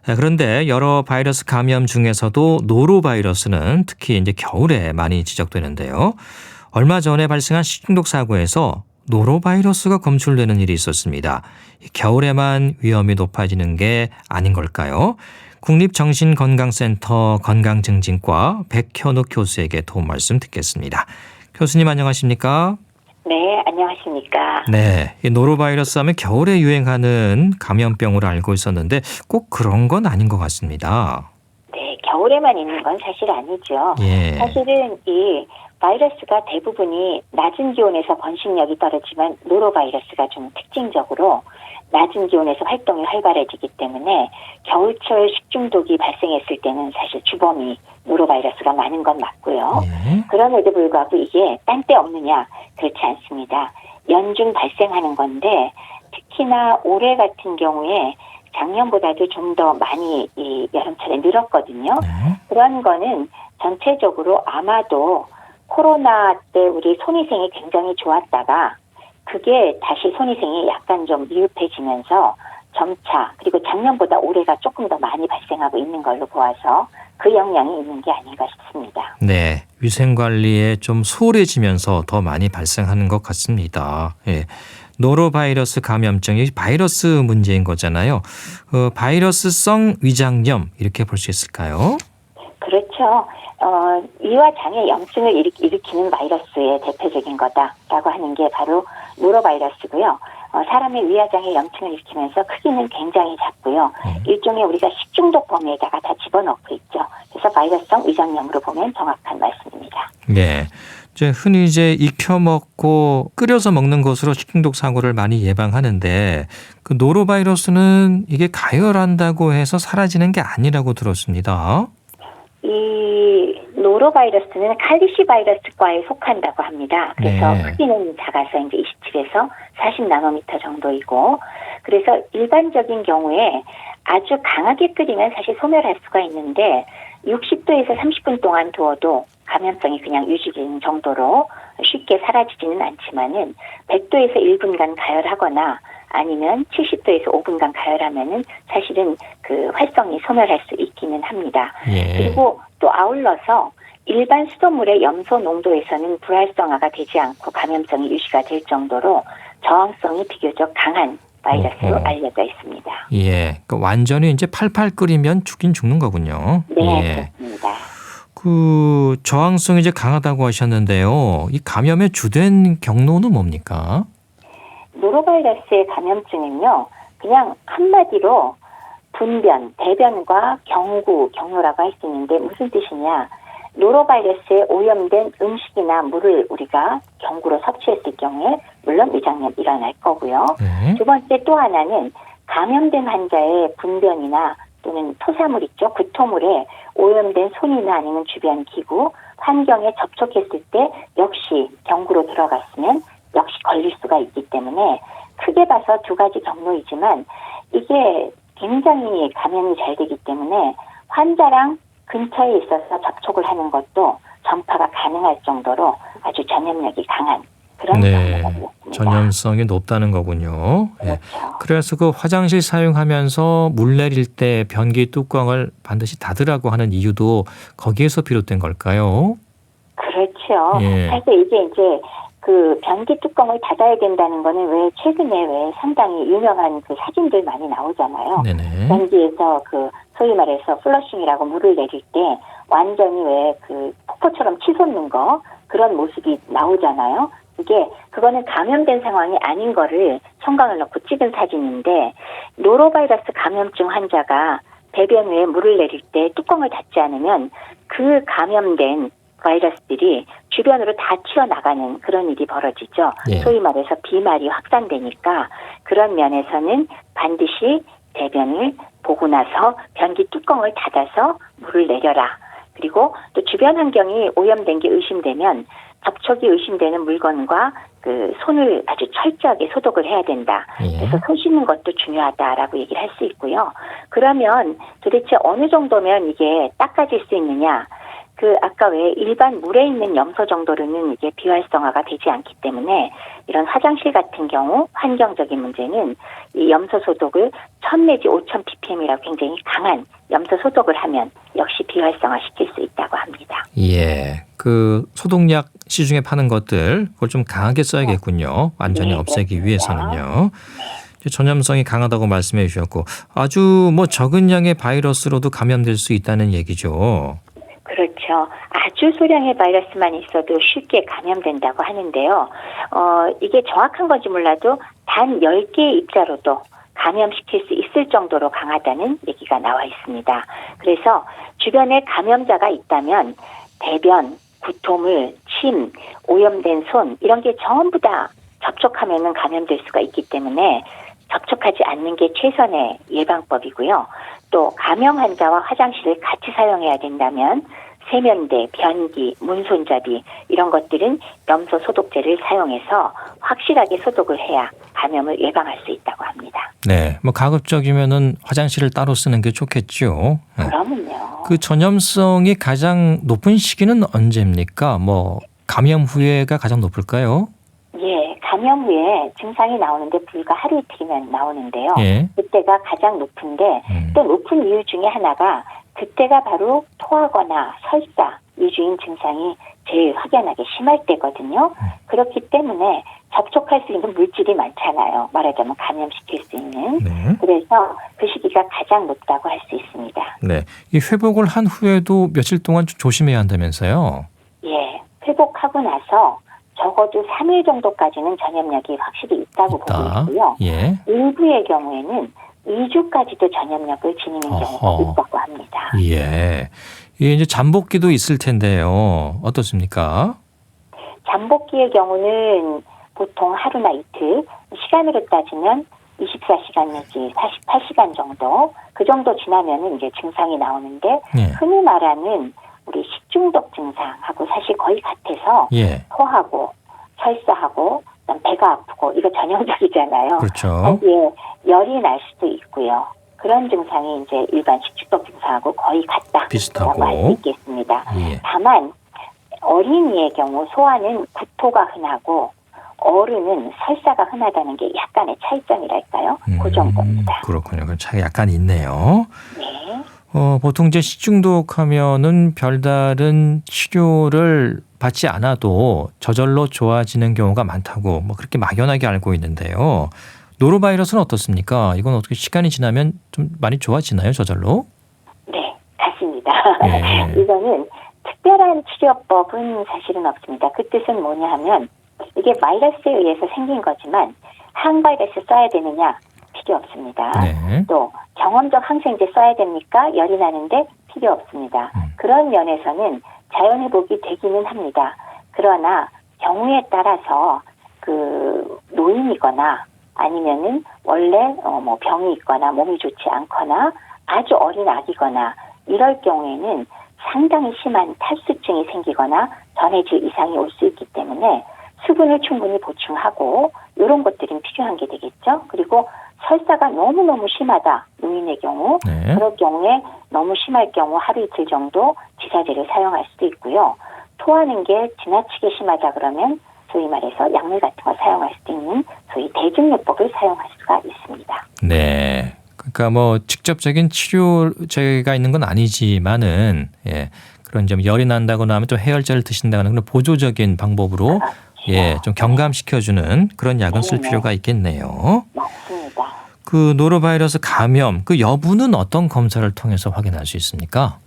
그런데 여러 바이러스 감염 중에서도 노로바이러스는 특히 이제 겨울에 많이 지적되는데요. 얼마 전에 발생한 식중독 사고에서 노로바이러스가 검출되는 일이 있었습니다. 겨울에만 위험이 높아지는 게 아닌 걸까요? 국립정신건강센터 건강증진과 백현욱 교수에게 도움 말씀 듣겠습니다. 교수님 안녕하십니까? 네, 안녕하십니까. 네, 이 노로바이러스 하면 겨울에 유행하는 감염병으로 알고 있었는데 꼭 그런 건 아닌 것 같습니다. 네, 겨울에만 있는 건 사실 아니죠. 예. 사실은 이 바이러스가 대부분이 낮은 기온에서 번식력이 떨어지만 노로바이러스가 좀 특징적으로 낮은 기온에서 활동이 활발해지기 때문에 겨울철 식중독이 발생했을 때는 사실 주범이 노로바이러스가 많은 건 맞고요. 예. 그럼에도 불구하고 이게 딴 때 없느냐? 그렇지 않습니다. 연중 발생하는 건데 특히나 올해 같은 경우에 작년보다도 좀 더 많이 이 여름철에 늘었거든요. 네. 그런 거는 전체적으로 아마도 코로나 때 우리 손위생이 굉장히 좋았다가 그게 다시 손위생이 약간 좀 미흡해지면서 점차 그리고 작년보다 올해가 조금 더 많이 발생하고 있는 걸로 보아서 그 영향이 있는 게 아닌가 싶습니다. 네, 위생관리에 좀 소홀해지면서 더 많이 발생하는 것 같습니다. 예. 노로바이러스 감염증이 바이러스 문제인 거잖아요. 바이러스성 위장염 이렇게 볼 수 있을까요? 그렇죠. 위와 장의 염증을 일으키는 바이러스의 대표적인 거다라고 하는 게 바로 노로바이러스고요. 사람의 위와 장의 염증을 일으키면서 크기는 굉장히 작고요. 일종의 우리가 식중독 범위에다가 다 집어넣고 있죠. 그래서 바이러스성 위장염으로 보면 정확한 말씀입니다. 네. 흔히 익혀 먹고 끓여서 먹는 것으로 식중독 사고를 많이 예방하는데 그 노로바이러스는 이게 가열한다고 해서 사라지는 게 아니라고 들었습니다. 이 노로바이러스는 칼리시 바이러스과에 속한다고 합니다. 그래서 네. 크기는 작아서 이제 27에서 40 나노미터 정도이고, 그래서 일반적인 경우에 아주 강하게 끓이면 사실 소멸할 수가 있는데 60도에서 30분 동안 두어도 감염성이 그냥 유지되는 정도로 쉽게 사라지지는 않지만은 100도에서 1분간 가열하거나 아니면 70도에서 5분간 가열하면은 사실은 그 활성이 소멸할 수 있기는 합니다. 예. 그리고 또 아울러서 일반 수돗물의 염소 농도에서는 불활성화가 되지 않고 감염성이 유지가 될 정도로 저항성이 비교적 강한 바이러스로 어허. 알려져 있습니다. 예, 그러니까 완전히 이제 팔팔 끓이면 죽긴 죽는 거군요. 네, 예. 그렇습니다. 그 저항성이 이제 강하다고 하셨는데요. 이 감염의 주된 경로는 뭡니까? 노로바이러스의 감염증은요, 그냥 한마디로 분변, 대변과 경로라고 할 수 있는데 무슨 뜻이냐? 노로바이러스에 오염된 음식이나 물을 우리가 경구로 섭취했을 경우에 물론 위장염 일어날 거고요. 네. 두 번째 또 하나는 감염된 환자의 분변이나 또는 토사물 있죠. 구토물에 오염된 손이나 아니면 주변 기구, 환경에 접촉했을 때 역시 경구로 들어갔으면 역시 걸릴 수가 있기 때문에 크게 봐서 두 가지 경로이지만 이게 굉장히 감염이 잘 되기 때문에 환자랑 근처에 있어서 접촉을 하는 것도 전파가 가능할 정도로 아주 전염력이 강한 그런 네. 경우가 되었습니다. 전염성이 높다는 거군요. 예. 그렇죠. 그래서 그 화장실 사용하면서 물 내릴 때 변기 뚜껑을 반드시 닫으라고 하는 이유도 거기에서 비롯된 걸까요? 그렇죠. 예. 사실 이게 이제 그 변기 뚜껑을 닫아야 된다는 거는 왜 최근에 왜 상당히 유명한 그 사진들 많이 나오잖아요. 네네. 변기에서 그 소위 말해서 플러싱이라고 물을 내릴 때 완전히 왜 그 폭포처럼 치솟는 거 그런 모습이 나오잖아요. 그거는 감염된 상황이 아닌 거를 형광을 넣고 찍은 사진인데 노로바이러스 감염증 환자가 배변 후에 물을 내릴 때 뚜껑을 닫지 않으면 그 감염된 바이러스들이 주변으로 다 튀어나가는 그런 일이 벌어지죠. 예. 소위 말해서 비말이 확산되니까 그런 면에서는 반드시 대변을 보고 나서 변기 뚜껑을 닫아서 물을 내려라. 그리고 또 주변 환경이 오염된 게 의심되면 접촉이 의심되는 물건과 그 손을 아주 철저하게 소독을 해야 된다. 예. 그래서 손 씻는 것도 중요하다라고 얘기를 할 수 있고요. 그러면 도대체 어느 정도면 이게 닦아질 수 있느냐? 그 아까 왜 일반 물에 있는 염소 정도로는 이게 비활성화가 되지 않기 때문에 이런 화장실 같은 경우 환경적인 문제는 이 염소 소독을 1000 내지 5000 ppm이라고 굉장히 강한 염소 소독을 하면 역시 비활성화 시킬 수 있다고 합니다. 예. 그 소독약 시중에 파는 것들 그걸 좀 강하게 써야겠군요. 완전히 네, 없애기 그렇습니다. 위해서는요. 전염성이 강하다고 말씀해 주셨고 아주 뭐 적은 양의 바이러스로도 감염될 수 있다는 얘기죠. 그렇죠. 아주 소량의 바이러스만 있어도 쉽게 감염된다고 하는데요. 이게 정확한 건지 몰라도 단 10개의 입자로도 감염시킬 수 있을 정도로 강하다는 얘기가 나와 있습니다. 그래서 주변에 감염자가 있다면 대변, 구토물, 침, 오염된 손 이런 게 전부 다 접촉하면은 감염될 수가 있기 때문에 접촉하지 않는 게 최선의 예방법이고요. 또 감염 환자와 화장실을 같이 사용해야 된다면 세면대, 변기, 문손잡이 이런 것들은 염소 소독제를 사용해서 확실하게 소독을 해야 감염을 예방할 수 있다고 합니다. 네. 뭐 가급적이면은 화장실을 따로 쓰는 게 좋겠죠. 네. 그러면요. 그 전염성이 가장 높은 시기는 언제입니까? 뭐 감염 후에가 가장 높을까요? 예, 감염 후에 증상이 나오는데 불과 하루 이틀이면 나오는데요. 예. 그때가 가장 높은데 또 높은 이유 중에 하나가 그때가 바로 토하거나 설사, 위주인 증상이 제일 확연하게 심할 때거든요. 그렇기 때문에 접촉할 수 있는 물질이 많잖아요. 말하자면 감염시킬 수 있는. 네. 그래서 그 시기가 가장 높다고 할 수 있습니다. 네. 이 회복을 한 후에도 며칠 동안 좀 조심해야 한다면서요? 예, 회복하고 나서 적어도 3일 정도까지는 전염력이 확실히 있다고 보고 있고요. 예. 일부의 경우에는 2주까지도 전염력을 지니는 경우가 어허. 있다고 합니다. 예. 이게 이제 잠복기도 있을 텐데요. 어떻습니까? 잠복기의 경우는 보통 하루나 이틀, 시간으로 따지면 24시간 내지 48시간 정도, 그 정도 지나면은 이제 증상이 나오는데, 예. 흔히 말하는 우리 식중독 증상하고 사실 거의 같아서, 예. 토하고, 설사하고, 그다음 배가 아프고, 이거 전형적이잖아요. 그렇죠. 거기에 열이 날 수도 있고요. 그런 증상이 이제 일반 식중독 증상하고 거의 같다라고 비슷하고. 할 수 있겠습니다. 예. 다만 어린이의 경우 소아는 구토가 흔하고 어른은 설사가 흔하다는 게 약간의 차이점이랄까요? 그 정도입니다. 그렇군요. 그 차이 약간 있네요. 네. 보통 이제 식중독하면은 별다른 치료를 받지 않아도 저절로 좋아지는 경우가 많다고 뭐 그렇게 막연하게 알고 있는데요. 노로바이러스는 어떻습니까? 이건 어떻게 시간이 지나면 좀 많이 좋아지나요, 저절로? 네, 같습니다. 네. 이거는 특별한 치료법은 사실은 없습니다. 그 뜻은 뭐냐 하면 이게 바이러스에 의해서 생긴 거지만 항바이러스 써야 되느냐? 필요 없습니다. 네. 또 경험적 항생제 써야 됩니까? 열이 나는데 필요 없습니다. 그런 면에서는 자연회복이 되기는 합니다. 그러나 경우에 따라서 그 노인이거나 아니면은 원래 뭐 병이 있거나 몸이 좋지 않거나 아주 어린 아기거나 이럴 경우에는 상당히 심한 탈수증이 생기거나 전해질 이상이 올 수 있기 때문에 수분을 충분히 보충하고 이런 것들은 필요한 게 되겠죠. 그리고 설사가 너무너무 심하다. 노인의 경우. 네. 그럴 경우에 너무 심할 경우 하루 이틀 정도 지사제를 사용할 수도 있고요. 토하는 게 지나치게 심하다 그러면 소위 말해서 약물 같은 걸 사용할 수도 있는 소위 대증요법을 사용할 수가 있습니다. 네. 그러니까 뭐 직접적인 치료제가 있는 건 아니지만은 예. 그런 좀 열이 난다거나 하면 또 해열제를 드신다거나 그런 보조적인 방법으로 예, 좀 경감시켜주는 그런 약은 쓸 네네. 필요가 있겠네요. 맞습니다. 그 노로바이러스 감염 그 여부는 어떤 검사를 통해서 확인할 수 있습니까?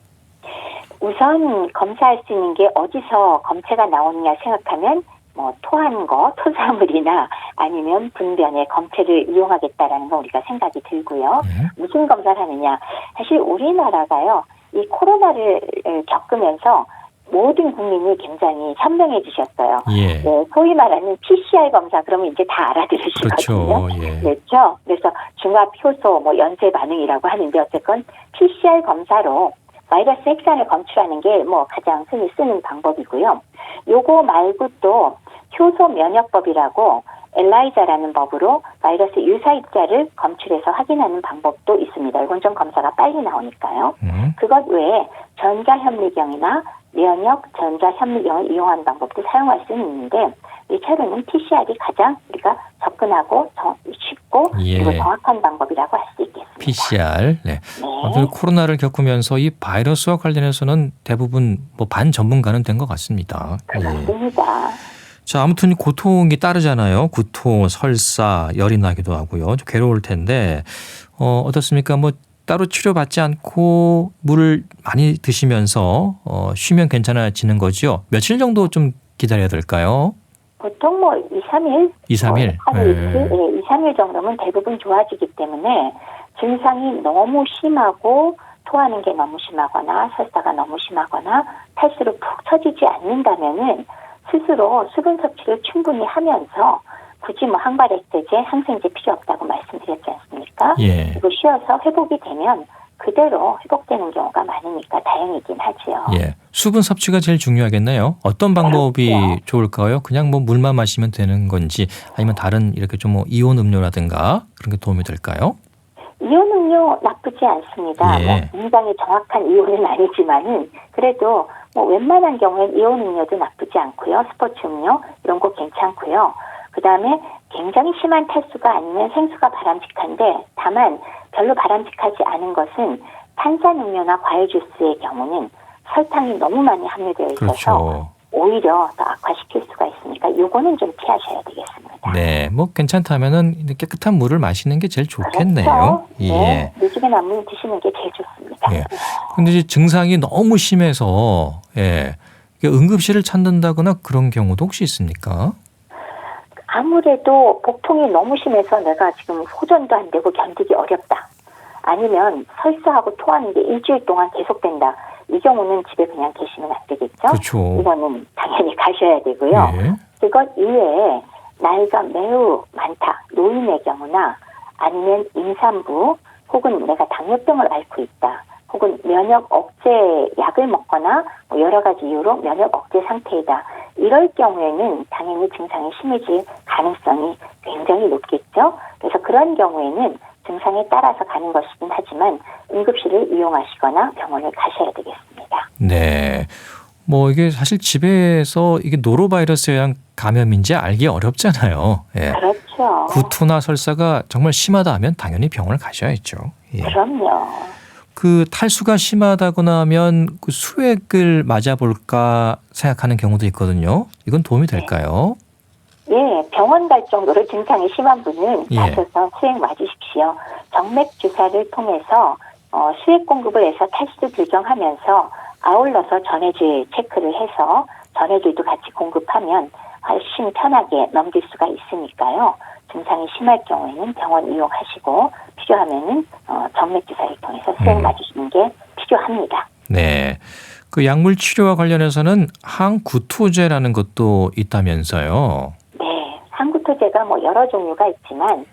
우선 검사할 수 있는 게 어디서 검체가 나오느냐 생각하면 뭐 토한 거, 토사물이나 아니면 분변에 검체를 이용하겠다라는 거 우리가 생각이 들고요. 네. 무슨 검사를 하느냐. 사실 우리나라가요. 이 코로나를 겪으면서 모든 국민이 굉장히 현명해지셨어요. 예. 네, 소위 말하는 PCR 검사 그러면 이제 다 알아들으시거든요. 그렇죠. 예. 그렇죠. 그래서 중합 효소, 뭐 연쇄 반응이라고 하는데 어쨌건 PCR 검사로 바이러스 핵산을 검출하는 게 뭐 가장 흔히 쓰는 방법이고요. 요거 말고 또 효소 면역법이라고 엘라이자라는 법으로 바이러스 유사입자를 검출해서 확인하는 방법도 있습니다. 이건 좀 검사가 빨리 나오니까요. 그것 외에 전자현미경이나 면역 전자현미경을 이용하는 방법도 사용할 수는 있는데 이 차로는 PCR이 가장 우리가 접근하고 쉽고 예. 그리고 정확한 방법이라고 할 수 있겠습니다. PCR. 네. 네. 아무튼 코로나를 겪으면서 이 바이러스와 관련해서는 대부분 뭐 반전문가는 된 것 같습니다. 예. 그렇습니다. 자, 아무튼 고통이 따르잖아요. 구토, 설사, 열이 나기도 하고요. 좀 괴로울 텐데 어떻습니까? 뭐 따로 치료받지 않고 물을 많이 드시면서 쉬면 괜찮아지는 거죠. 며칠 정도 좀 기다려야 될까요? 보통 뭐 2, 3일? 2, 3일? 하루 이틀? 네, 2, 3일 정도면 대부분 좋아지기 때문에 증상이 너무 심하고 토하는 게 너무 심하거나 설사가 너무 심하거나 탈수로 푹 처지지 않는다면은 스스로 수분 섭취를 충분히 하면서 굳이 뭐 항바이러스제, 항생제 필요 없다고 말씀드렸지 않습니까? 예. 그리고 쉬어서 회복이 되면 그대로 회복되는 경우가 많으니까 다행이긴 하지요. 예. 수분 섭취가 제일 중요하겠네요. 어떤 방법이 그렇죠. 좋을까요? 그냥 뭐 물만 마시면 되는 건지 아니면 다른 이렇게 좀 뭐 이온 음료라든가 그런 게 도움이 될까요? 이온 음료 나쁘지 않습니다. 예. 뭐 굉장히 정확한 이온은 아니지만은 그래도 뭐 웬만한 경우엔 이온 음료도 나쁘지 않고요. 스포츠 음료 이런 거 괜찮고요. 그다음에 굉장히 심한 탈수가 아니면 생수가 바람직한데 다만 별로 바람직하지 않은 것은 탄산음료나 과일 주스의 경우는 설탕이 너무 많이 함유되어 있어서 그렇죠. 오히려 더 악화시킬 수가 있으니까 요거는 좀 피하셔야 되겠습니다. 네. 뭐 괜찮다면은 깨끗한 물을 마시는 게 제일 좋겠네요. 그렇죠. 예. 네, 무지개 물 드시는 게 제일 좋습니다. 예. 근데 이제 증상이 너무 심해서 예. 응급실을 찾는다거나 그런 경우도 혹시 있습니까? 아무래도 복통이 너무 심해서 내가 지금 호전도 안 되고 견디기 어렵다. 아니면 설사하고 토하는 게 일주일 동안 계속된다. 이 경우는 집에 그냥 계시면 안 되겠죠? 그렇죠. 이거는 당연히 가셔야 되고요. 예. 그것 이외에 나이가 매우 많다. 노인의 경우나 아니면 임산부 혹은 내가 당뇨병을 앓고 있다. 혹은 면역 억제 약을 먹거나 뭐 여러 가지 이유로 면역 억제 상태이다. 이럴 경우에는 당연히 증상이 심해질 가능성이 굉장히 높겠죠. 그래서 그런 경우에는 증상에 따라서 가는 것이긴 하지만 응급실을 이용하시거나 병원을 가셔야 되겠습니다. 네. 뭐 이게 사실 집에서 이게 노로바이러스에 의한 감염인지 알기 어렵잖아요. 예. 그렇죠. 구토나 설사가 정말 심하다 하면 당연히 병원을 가셔야죠. 예. 그럼요. 그 탈수가 심하다거나 하면 그 수액을 맞아볼까 생각하는 경우도 있거든요. 이건 도움이 될까요? 예, 병원 갈 정도로 증상이 심한 분은 예. 가셔서 수액 맞으십시오. 정맥 주사를 통해서 수액 공급을 해서 탈수 교정하면서 아울러서 전해질 체크를 해서 전해질도 같이 공급하면 훨씬 편하게 넘길 수가 있으니까요. 증상이 심할 경우에는 병원 이용하시고 필요하면은 정맥 주사를 통해서 수액 맞으시는 게 필요합니다. 네. 그 약물 치료와 관련해서는 항구토제라는 것도 있다면서요. 네, 항구토제가 여러 종류가 있지만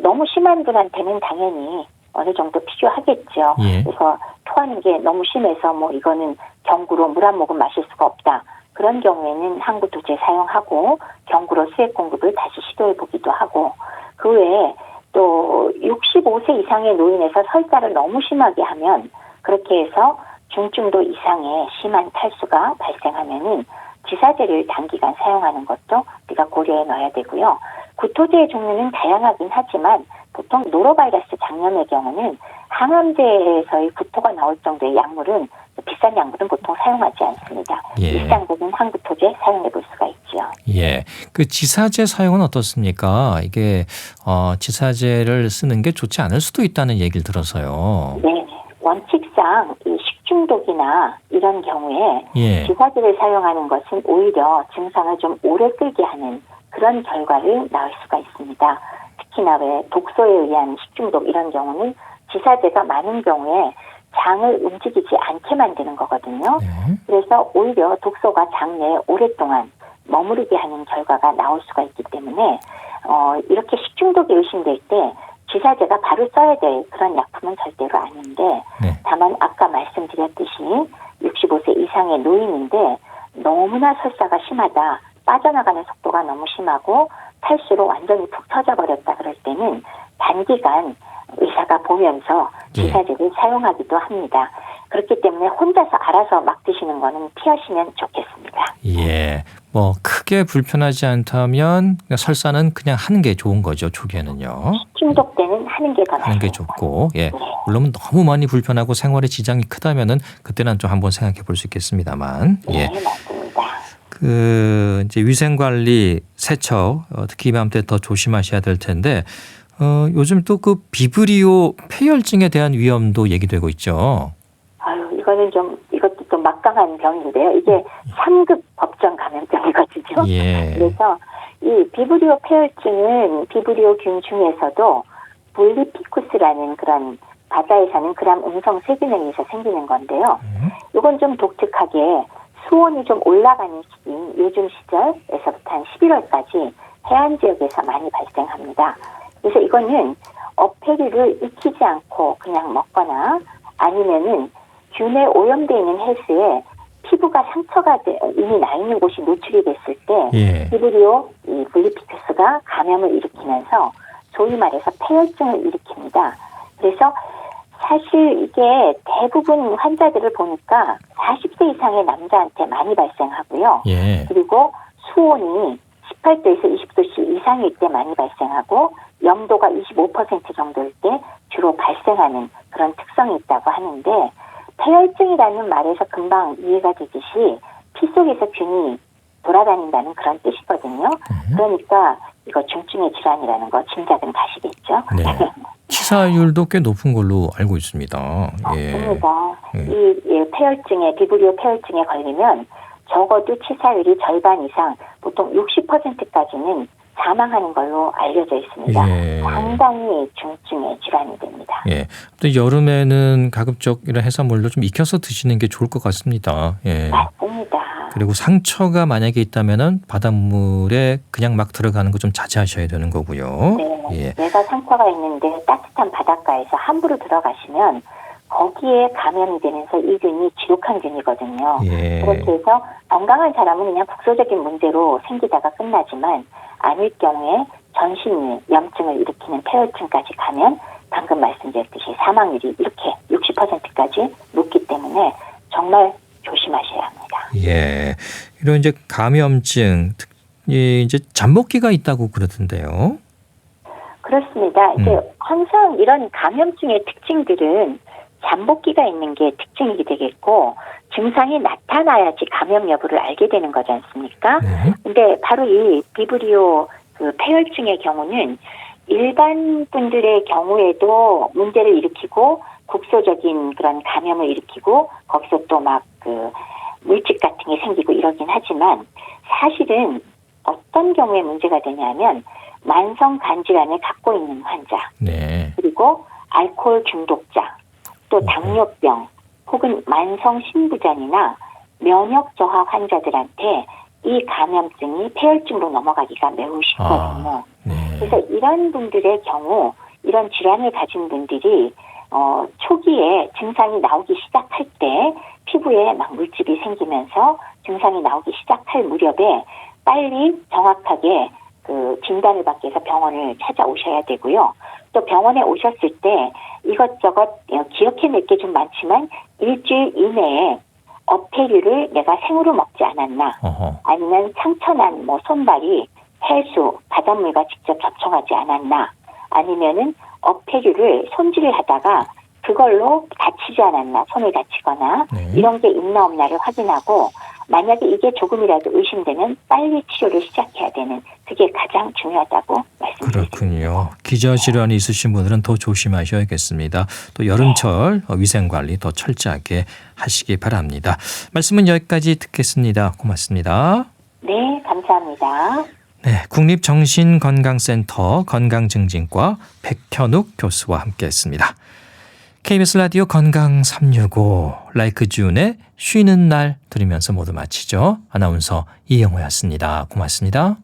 너무 심한 분한테는 당연히 어느 정도 필요하겠죠. 예. 그래서 토하는 게 너무 심해서 이거는 경구로 물 한 모금 마실 수가 없다. 그런 경우에는 항구토제 사용하고 경구로 수액 공급을 다시 시도해 보기도 하고, 그 외에 또 65세 이상의 노인에서 설사를 너무 심하게 하면, 그렇게 해서 중증도 이상의 심한 탈수가 발생하면은 지사제를 단기간 사용하는 것도 우리가 고려해 넣어야 되고요. 구토제의 종류는 다양하긴 하지만 보통 노로바이러스 장염의 경우는 항암제에서의 구토가 나올 정도의 약물은, 비싼 약물은 보통 사용하지 않습니다. 예. 일상적인 항구토제 사용해 볼 수가 있죠. 예. 그 지사제 사용은 어떻습니까? 이게 지사제를 쓰는 게 좋지 않을 수도 있다는 얘기를 들어서요. 네. 원칙상 이 식중독이나 이런 경우에 예. 지사제를 사용하는 것은 오히려 증상을 좀 오래 끌게 하는 그런 결과를 낳을 수가 있습니다. 특히나 왜 독소에 의한 식중독 이런 경우는 지사제가 많은 경우에 장을 움직이지 않게 만드는 거거든요. 네. 그래서 오히려 독소가 장 내에 오랫동안 머무르게 하는 결과가 나올 수가 있기 때문에 이렇게 식중독이 의심될 때 지사제가 바로 써야 될 그런 약품은 절대로 아닌데, 네. 다만 아까 말씀드렸듯이 65세 이상의 노인인데 너무나 설사가 심하다, 빠져나가는 속도가 너무 심하고 탈수로 완전히 푹 터져버렸다 그럴 때는 단기간 의사가 보면서 지사제를 사용하기도 합니다. 그렇기 때문에 혼자서 알아서 막 드시는 거는 피하시면 좋겠습니다. 예. 크게 불편하지 않다면 설사는 그냥 하는 게 좋은 거죠, 초기에는요. 중독 때는 하는 게 더 하는 게 낫습니다. 좋고, 예. 물론 너무 많이 불편하고 생활에 지장이 크다면은 그때는 좀 한번 생각해 볼 수 있겠습니다만, 예. 네, 맞습니다. 이제 위생관리, 세척, 특히 이맘때 더 조심하셔야 될 텐데, 요즘 또 그 비브리오 폐혈증에 대한 위험도 얘기되고 있죠. 이거는 이것도 좀 막강한 병인데요. 이게 3급 법정 감염병이거든요. 예. 그래서 이 비브리오 폐혈증은 비브리오균 중에서도 볼리피쿠스라는 그런 바다에 사는 그람 음성 세균에서 생기는 건데요. 이건 좀 독특하게 수온이 좀 올라가는 시기인 요즘 시절에서부터 한 11월까지 해안 지역에서 많이 발생합니다. 그래서 이거는 어패류를 익히지 않고 그냥 먹거나 아니면은 균에 오염되어 있는 해수에 피부가 상처가 이미 나 있는 곳이 노출이 됐을 때 예. 비브리오 이 볼리피쿠스가 감염을 일으키면서 소위 말해서 폐혈증을 일으킵니다. 그래서 사실 이게 대부분 환자들을 보니까 40세 이상의 남자한테 많이 발생하고요. 예. 그리고 수온이 18도에서 20도씨 이상일 때 많이 발생하고 염도가 25% 정도일 때 주로 발생하는 그런 특성이 있다고 하는데, 폐혈증이라는 말에서 금방 이해가 되듯이 피 속에서 균이 돌아다닌다는 그런 뜻이거든요. 그러니까 이거 중증의 질환이라는 거 짐작은 가시겠죠? 네. 치사율도 꽤 높은 걸로 알고 있습니다. 예. 맞습니다. 이 폐혈증에, 비브리오 폐혈증에 걸리면 적어도 치사율이 절반 이상, 보통 60%까지는 사망하는 걸로 알려져 있습니다. 예. 상당히 중증의 질환이 됩니다. 예. 또 여름에는 가급적 이런 해산물도 좀 익혀서 드시는 게 좋을 것 같습니다. 예. 맞습니다. 그리고 상처가 만약에 있다면은 바닷물에 그냥 막 들어가는 거 좀 자제하셔야 되는 거고요. 네. 예. 내가 상처가 있는데 따뜻한 바닷가에서 함부로 들어가시면 거기에 감염이 되면서 이 균이 지독한 균이거든요. 예. 그렇게 해서 건강한 사람은 그냥 국소적인 문제로 생기다가 끝나지만, 아닐 경우에 전신이 염증을 일으키는 폐혈증까지 가면 방금 말씀드렸듯이 사망률이 이렇게 60%까지 높기 때문에 정말 조심하셔야 합니다. 예. 이런 이제 감염증, 이제 잠복기가 있다고 그러던데요. 그렇습니다. 이제 항상 이런 감염증의 특징들은 잠복기가 있는 게 특징이 되겠고 증상이 나타나야지 감염 여부를 알게 되는 거지 않습니까? 네. 근데 바로 이 비브리오 그 폐혈증의 경우는 일반 분들의 경우에도 문제를 일으키고 국소적인 그런 감염을 일으키고 거기서 또 막 그 물집 같은 게 생기고 이러긴 하지만 사실은 어떤 경우에 문제가 되냐면 만성 간질환을 갖고 있는 환자 네. 그리고 알코올 중독자 또 당뇨병 혹은 만성 신부전이나 면역 저하 환자들한테 이 감염증이 폐혈증으로 넘어가기가 매우 쉽거든요. 네. 그래서 이런 분들의 경우 이런 질환을 가진 분들이 초기에 증상이 나오기 시작할 때 피부에 막 물집이 생기면서 증상이 나오기 시작할 무렵에 빨리 정확하게 그 진단을 받기 위해서 병원을 찾아오셔야 되고요. 또 병원에 오셨을 때 이것저것 기억해낼 게 좀 많지만 일주일 이내에 어패류를 내가 생으로 먹지 않았나 어허. 아니면 상처난 손발이 해수, 바닷물과 직접 접촉하지 않았나 아니면은 어패류를 손질을 하다가 그걸로 다치지 않았나 손을 다치거나 네. 이런 게 있나 없나를 확인하고 만약에 이게 조금이라도 의심되면 빨리 치료를 시작해야 되는 그게 가장 중요하다고 말씀드립니다. 그렇군요. 기저질환이 있으신 분들은 더 조심하셔야겠습니다. 또 여름철 위생관리 더 철저하게 하시기 바랍니다. 말씀은 여기까지 듣겠습니다. 고맙습니다. 네, 감사합니다. 네, 국립정신건강센터 건강증진과 백현욱 교수와 함께했습니다. KBS 라디오 건강 365 라이크 준의 쉬는 날 들으면서 모두 마치죠. 아나운서 이영호였습니다. 고맙습니다.